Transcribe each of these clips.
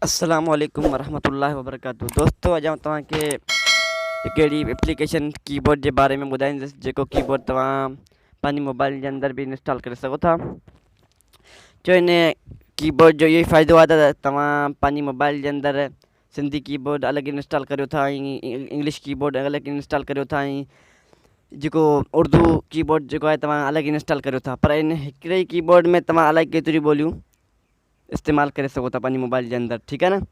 अस्सलाम वालेकुम वरहमतुल्लाहि वबरकातुहू। दोस्तों अॼु आउं तव्हांखे हिकिड़ी एप्लीकेशन कीबोर्ड जे बारे में ॿुधाईंदुसि जेको कीबोर्ड तव्हां पंहिंजी मोबाइल जे अंदर भी इंस्टॉल करे सघो था। जो इन कीबोर्ड जो इहो ई फ़ाइदो आहे त तव्हां पंहिंजी मोबाइल जे अंदर सिंधी कीबोर्ड अलॻि इंस्टॉल करियो था, इंग्लिश कीबोर्ड अलॻि इंस्टॉल करियो था, जेको उर्दू कीबोर्ड जेको आहे तव्हां अलॻि इंस्टॉल करियो था। पर इन हिकिड़े ई कीबोर्ड में तव्हां अलाए केतिरियूं ॿोलियूं इस्तेमालु करे सघो था पंहिंजी मोबाइल जे अंदर, ठीकु आहे न।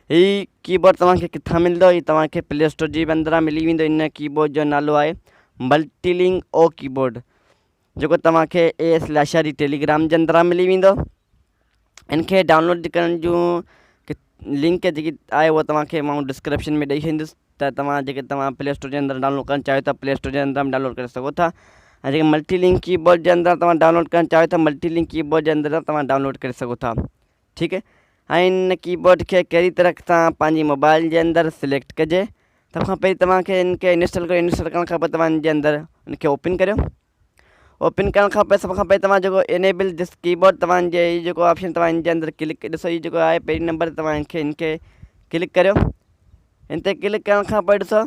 हीउ कीबोर्ड तव्हांखे किथां मिलंदो? हीउ तव्हांखे प्ले स्टोर जे अंदरां मिली वेंदो। इन कीबोर्ड जो नालो आहे मल्टीलिंक ओ कीबोर्ड, जेको तव्हांखे ASLASHRE टेलीग्राम जे अंदरां मिली वेंदो। इनखे डाउनलोड करण जूं लिंक जेकी आहे उहा तव्हांखे मां डिस्क्रिप्शन में ॾेई छॾींदुसि, त तव्हां प्ले स्टोर जे अंदरि डाउनलोड करणु चाहियो था प्ले स्टोर जे अंदरि डाउनलोड करे सघो था। ऐं जेके मल्टीलिंक कीबोर्ड जे अंदरि तव्हां डाउनलोड करणु चाहियो था, मल्टीलिंक कीबोर्ड जे अंदरि तव्हां डाउनलोड करे सघो था, ठीकु है। ऐं इन कीबोर्ड खे कहिड़ी तरह सां पंहिंजी मोबाइल जे अंदरि सिलेक्ट कजे। सभ खां पहिरीं तव्हांखे इनखे इंस्टॉल करण खां पोइ तव्हां इनजे अंदरि इनखे ओपन करियो। ओपन करण खां पोइ सभ खां पहिरीं तव्हां जेको एनेबल दिस कीबोर्ड तव्हांजे जेको ऑप्शन तव्हां इनजे अंदरि क्लिक ॾिसो, हीउ जेको आहे पहिरीं नंबर तव्हां इनखे क्लिक करियो। इन ते क्लिक करण खां पोइ ॾिसो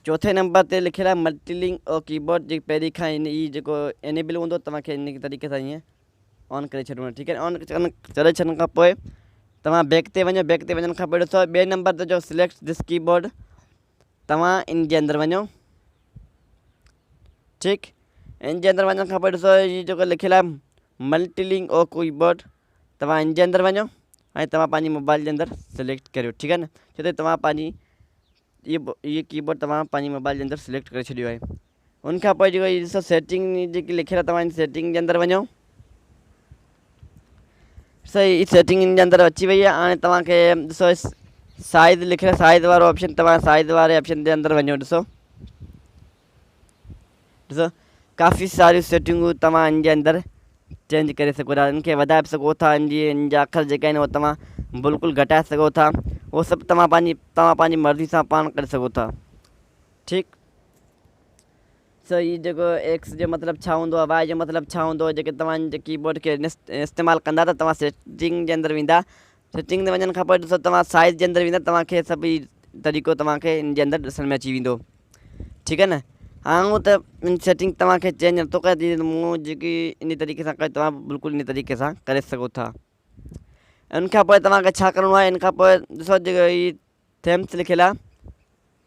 चौथे नंबर ते लिखियलु आहे मल्टीलिंक ओ कीबोर्ड। जे पहिरीं खां हीउ जेको एनेबल हूंदो तव्हांखे इन तरीक़े सां ईअं ऑन करे छॾिणो आहे, ठीकु है। ऑन करे छॾण खां पोइ तव्हां बैक ते वञो। बैक ते वञण खां पोइ ॾिसो ॿिए नंबर ते जो सिलेक्ट दिस कीबोर्ड, तव्हां इन जे अंदरि वञो, ठीकु। इन जे अंदरि वञण खां पोइ ॾिसो हीउ जेको लिखियलु आहे मल्टीलिंक ओ कीबोर्ड, तव्हां इन जे अंदरि वञो ऐं तव्हां पंहिंजी मोबाइल जे अंदरि सिलेक्ट करियो, ठीकु आहे न। छो त तव्हां पंहिंजी इहो कीबोर्ड तव्हां पंहिंजी मोबाइल जे अंदरि सिलेक्ट करे छॾियो आहे। उनखां पोइ जेको हीउ ॾिसो सेटिंग जेकी लिखियलु आहे, तव्हां इन सेटिंग जे अंदरि वञो। सही सेटिंग इन जे अंदरि अची वई आहे। हाणे तव्हांखे ॾिसो साइज़ लिखियलु आहे, साइज़ वारो ऑप्शन, तव्हां साइज़ वारे ऑप्शन जे अंदरि वञो। ॾिसो काफ़ी सारियूं सेटिंगूं तव्हां इन जे अंदरि चेंज करे सघो था। इनखे वधाए बि सघो था, इन जा अखर जेके आहिनि उहे तव्हां बिल्कुलु घटाए सघो था। उहो सभु तव्हां पंहिंजी मर्ज़ी सां पाण करे सघो था, ठीकु। सो हीउ जेको एक्स जो मतिलबु छा हूंदो आहे, वाई जो मतिलबु छा हूंदो आहे, जेके तव्हां कीबोर्ड खे इस्तेमालु कंदा त तव्हां सेटिंग जे अंदरि वेंदा। सेटिंग ते वञण खां पोइ ॾिसो तव्हां साइज़ जे अंदरि वेंदा, तव्हांखे सभु तरीक़ो तव्हांखे इन जे अंदरि ॾिसण में अची वेंदो, ठीकु है न। हाणे त इन सेटिंग तव्हांखे चेंज नथो करे, मूं जेकी इन तरीक़े सां करे तव्हां बिल्कुलु इन तरीक़े सां करे सघो था। इनखां पोइ तव्हांखे छा करिणो आहे, इनखां पोइ ॾिसो जेको हीउ थेम्स लिखियलु आहे,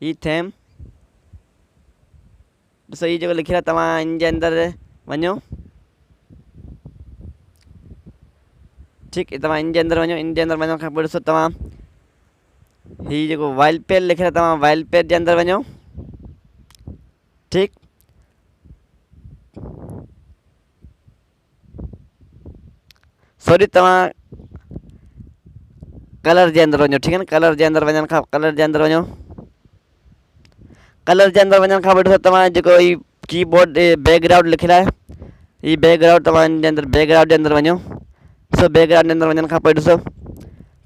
हीउ थेम ॾिसो, हीउ जेको लिखियलु आहे तव्हां इन जे अंदरि वञो, ठीकु। तव्हां इन जे अंदरि वञो। इन जे अंदरि वञण खां पोइ ॾिसो तव्हां हीउ जेको वाइलपेयर लिखियलु आहे, तव्हां वाइलपेयर जे अंदरि वञो, ठीकु। सॉरी तव्हां कलर जे अंदरि वञो, ठीकु है न। कलर जे अंदरि वञण खां कलर जे अंदरि वञो। कलर जे अंदरि वञण खां पोइ ॾिसो तव्हां जेको हीउ कीबोर्ड बैकग्राउंड लिखियलु आहे, हीउ बैकग्राउंड तव्हां इन जे अंदरि बैकग्राउंड जे अंदरि वञो। ॾिसो बैकग्राउंड जे अंदरि वञण खां पोइ ॾिसो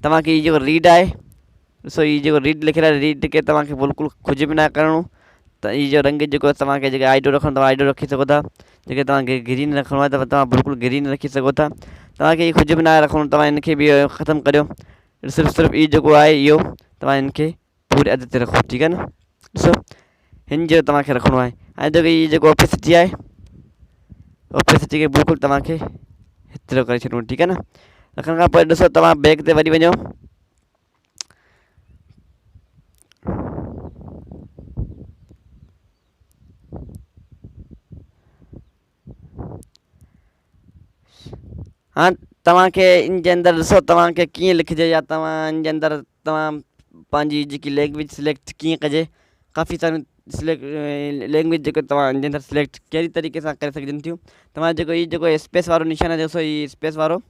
तव्हांखे हीउ जेको रीड आहे, ॾिसो हीउ जेको रीड लिखियलु आहे, रीड खे तव्हांखे बिल्कुलु कुझु बि न करिणो। त हीउ जो रंग जेको तव्हांखे जेके आइडो रखणो तव्हां आइडो रखी सघो था। जेके तव्हांखे ग्रीन रखिणो आहे त तव्हां बिल्कुलु ग्रीन रखी सघो था। तव्हांखे हीउ कुझु बि न रखिणो, तव्हां इनखे बि ख़तमु करियो। सिर्फ़ु हीउ जेको आहे इहो तव्हां इनखे पूरे अध ते रखो, ठीकु आहे न। ॾिसो हिन जो तव्हांखे रखिणो आहे। ऐं हीउ जेको ओपेसिटी आहे, ओपेसिटी खे बिल्कुलु तव्हांखे हेतिरो करे छॾिणो, ठीकु आहे न। रखण खां पोइ ॾिसो तव्हां बैक ते वरी वञो। हाँ तव्हांखे इन जे अंदरि ॾिसो तव्हांखे कीअं लिखिजे, या तव्हां इन जे अंदरि तव्हां पंहिंजी जेकी लैंग्वेज सिलेक्ट कीअं कजे। काफ़ी सारियूं लैंग्वेज जेके तव्हां इन जे अंदरि सिलेक्ट कहिड़ी तरीक़े सां करे सघजनि थियूं। तव्हां जेको हीउ जेको स्पेस वारो निशान आहे, ॾिसो हीउ स्पेस वारो,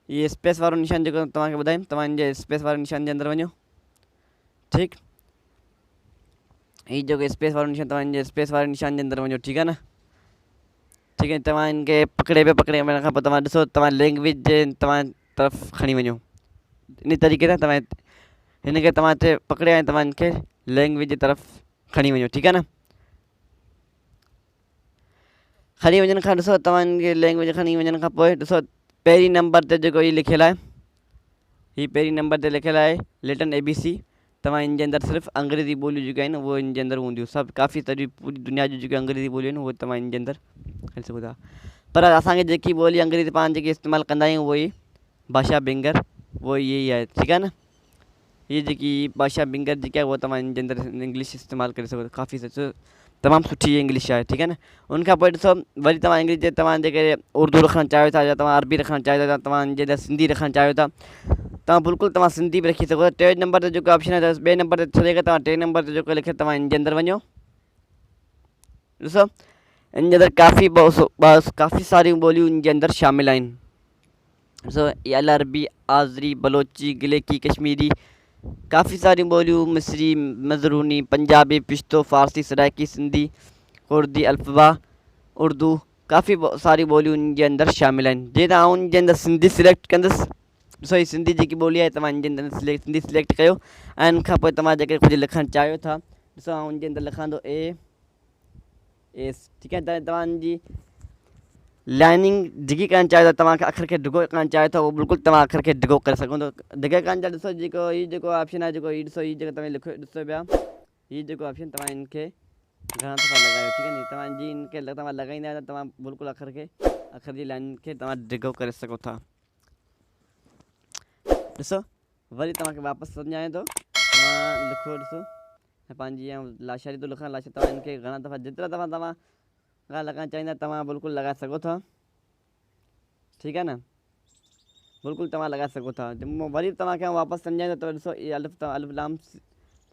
हीउ स्पेस वारो निशान जेको तव्हांखे ॿुधायमि, तव्हां इन जे स्पेस वारे निशान जे अंदरि वञो, ठीकु। हीउ जेको स्पेस वारो निशान तव्हां इन जे स्पेस वारे निशान जे अंदरि वञो, ठीकु आहे न। ठीकु है। तव्हां इनखे पकिड़े वञण खां पोइ तव्हां ॾिसो तव्हां लैंग्वेज जे तव्हां तरफ़ खणी वञो। इन तरीक़े सां तव्हां हिनखे तव्हां हिते पकिड़े ऐं तव्हां इनखे लैंग्वेज जे तरफ़ खणी वञो, ठीकु आहे न। खणी वञण खां ॾिसो तव्हांखे लैंग्वेज खणी वञण खां पोइ ॾिसो पहिरीं नंबर ते जेको हीउ लिखियलु आहे, हीउ पहिरीं नंबर ते लिखियलु आहे लेटन ABC। तव्हां इन जे अंदरि सिर्फ़ु अंग्रेज़ी ॿोलियूं जेके आहिनि उहे इन जे अंदरि हूंदियूं, सभु काफ़ी सॼी पूरी दुनिया जूं जेके अंग्रेज़ी ॿोलियूं आहिनि उहे तव्हां इन जे अंदरि करे सघो था। पर असांखे जेकी ॿोली अंग्रेज़ी पाण जेकी इस्तेमालु कंदा आहियूं उहो ई भाषा बिंगर, उहो इहे ई आहे, ठीकु आहे न। हीअ जेकी भाषा बिंगर जेकी आहे उहा तव्हां इन जे अंदरि इंग्लिश इस्तेमालु करे सघो था, काफ़ी तमामु सुठी इंग्लिश आहे, ठीकु आहे न। उनखां पोइ ॾिसो वरी तव्हां इंग्लिश जे तव्हां जेके उर्दू रखणु चाहियो था या तव्हां अरबी रखणु चाहियो था, तव्हां इन जे अंदरि सिंधी रखणु चाहियो था, तव्हां बिल्कुलु तव्हां सिंधी बि रखी सघो था। टे नंबर ते जेको ऑप्शन आहे ॿिए नंबर ते छॾे करे तव्हां टे नंबर ते जेको लिखे तव्हां इन जे अंदरि वञो। ॾिसो इन जे अंदरि काफ़ी सारियूं ॿोलियूं इन जे अंदरि शामिलु आहिनि। ॾिसो अल अरबी, आज़री, बलोची, गिलेकी, कश्मीरी, काफ़ी सारियूं ॿोलियूं, मिस्री, मज़रूनी, पंजाबी, पिश्तो, फ़ारसी, सराइकी, सिंधी, कुर्दी, अल्फ़बा, उर्दू, काफ़ी सारी ॿोलियूं इन जे अंदरि शामिलु आहिनि। जीअं तव्हां उन जे अंदरि सिंधी सिलेक्ट कंदुसि, ॾिसो हीअ सिंधी जेकी ॿोली आहे तव्हां इन जे अंदरि सिंधी सिलेक्ट कयो ऐं इन खां पोइ तव्हां जेके कुझु लिखणु चाहियो था, ॾिसो आउं उन जे अंदरि लिखां थो एस, ठीकु आहे। तव्हांजी लाइनिंग डिघी करणु चाहियो था, तव्हांखे अखर खे डिघो करणु चाहियो था, उहो बिल्कुलु तव्हां अखर खे डिघो करे सघो था। डिघे करण जा ॾिसो जेको हीउ जेको ऑप्शन आहे, जेको हीउ ॾिसो हीउ जेको तव्हां लिखो ॾिसो पिया, हीउ जेको ऑप्शन तव्हां इनखे घणा दफ़ा लॻायो, ठीकु आहे नी। तव्हांजी इनखे तव्हां लॻाईंदा आहियो त तव्हां बिल्कुलु अखर जी लाइन खे तव्हां डिघो करे सघो था। ॾिसो वरी तव्हांखे वापसि सम्झायां थो, तव्हां लिखो ॾिसो पंहिंजी लाशारी थो लिखां, लाशा तव्हां इनखे घणा दफ़ा जेतिरा दफ़ा तव्हां लॻाइणु चाहींदा तव्हां बिल्कुलु लॻाए सघो था, ठीकु आहे न, बिल्कुलु तव्हां लॻाए सघो था। वरी तव्हांखे वापसि सम्झाईंदो त ॾिसो इहे अलिफ़ लाम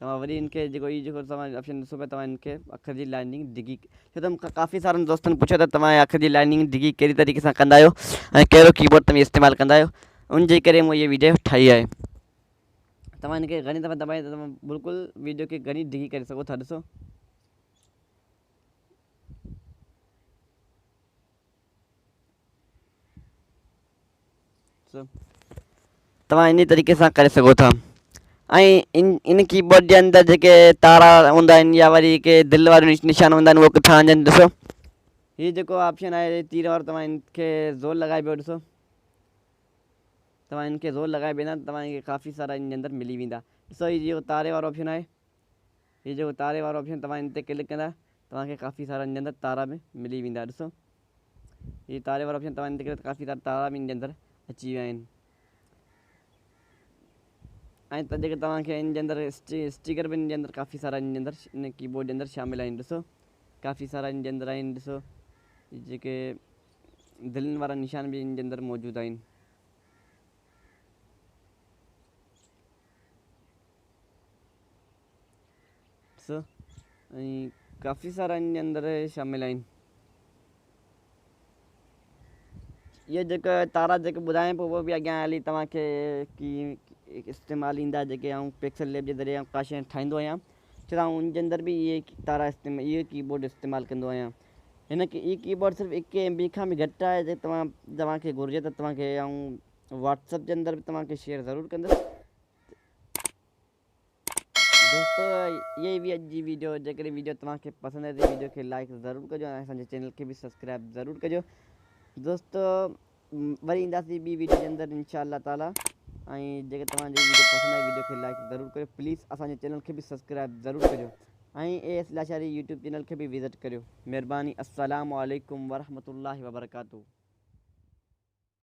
तव्हां वरी इनखे जेको हीउ जेको तव्हां ऑप्शन ॾिसो पिया, तव्हां इनखे अखर जी लाइनिंग डिघी, छो त मूंखां काफ़ी सारनि दोस्तनि पुछियो त तव्हां अखर जी लाइनिंग डिघी कहिड़ी तरीक़े सां कंदा आहियो ऐं कहिड़ो कीबोर्ड तव्हां इस्तेमालु कंदा आहियो, उन जे करे मूं इहे वीडियो ठाही आहे। तव्हां इनखे घणी दफ़ा दॿाए त तव्हां बिल्कुलु वीडियो खे घणी डिघी करे सघो था। ॾिसो तव्हां इन तरीक़े सां करे सघो था। ऐं इन कीबोर्ड जे अंदरि जेके तारा हूंदा आहिनि या वरी के दिलि वारियूं निशान हूंदा आहिनि उहो किथां आणजनि। ॾिसो हीउ जेको ऑप्शन आहे तीर वारो, तव्हां इनखे ज़ोर लॻाइबो, ॾिसो तव्हां इनखे ज़ोर लॻाए वेंदा तव्हांखे काफ़ी सारा इन जे अंदरि मिली वेंदा। ॾिसो हीउ जेको तारे वारो ऑप्शन आहे, हीउ जेको तारे वारो ऑप्शन तव्हां इन ते क्लिक कंदा तव्हांखे काफ़ी सारा इन जे अंदरि तारा बि मिली वेंदा। ॾिसो हीउ तारे वारो ऑप्शन तव्हां इन ते क्लिक काफ़ी सारा तारा बि इन जे अंदरि अची विया आहिनि। ऐं त जेके तव्हांखे इन जे अंदरि स्टिकर बि इन जे अंदरि काफ़ी सारा इन जे अंदरि इन कीबोर्ड जे अंदरि शामिलु आहिनि। ॾिसो काफ़ी सारा इन जे अंदरि आहिनि। ॾिसो जेके दिलनि वारा निशान बि इन जे अंदरि मौजूदु आहिनि। ॾिसो ऐं काफ़ी सारा इन जे अंदरि शामिलु आहिनि। इहे जेका तारा जेके ॿुधायां पियो उहो बि अॻियां हली तव्हांखे की इस्तेमालु ईंदा, जेके आउं पिक्सल लैब जे ज़रिए का शइ ठाहींदो आहियां, छो त आउं उन जे अंदरि बि इहे तारा इहे कीबोर्ड इस्तेमालु कंदो आहियां। हिन हीउ कीबोर्ड सिर्फ़ु 1 MB खां बि घटि आहे। जे तव्हांखे घुरिजे त तव्हांखे आउं व्हाट्सअप जे अंदरि बि तव्हांखे शेयर ज़रूरु कंदुसि। दोस्तो इहा ई हुई अॼु जी वीडियो। जेकॾहिं वीडियो तव्हांखे पसंदि आहे त वीडियो खे लाइक ज़रूरु कजो ऐं असांजे चैनल खे बि सब्सक्राइब ज़रूरु कजो। दोस्तो वरी ईंदासीं ॿी वीडियो जे अंदरि इंशा अल्लाह ताला। ऐं जेके तव्हांजी वीडियो पसंदि आहे वीडियो खे लाइक ज़रूरु करियो, प्लीज़ असांजे चैनल खे बि सब्सक्राइब ज़रूरु कजो ऐं AS लाशारी यूट्यूब चैनल खे बि विज़िट करियो। महिरबानी। अस्सलामु अलैकुम वरहमतुल्लाहि वबरकातुहू।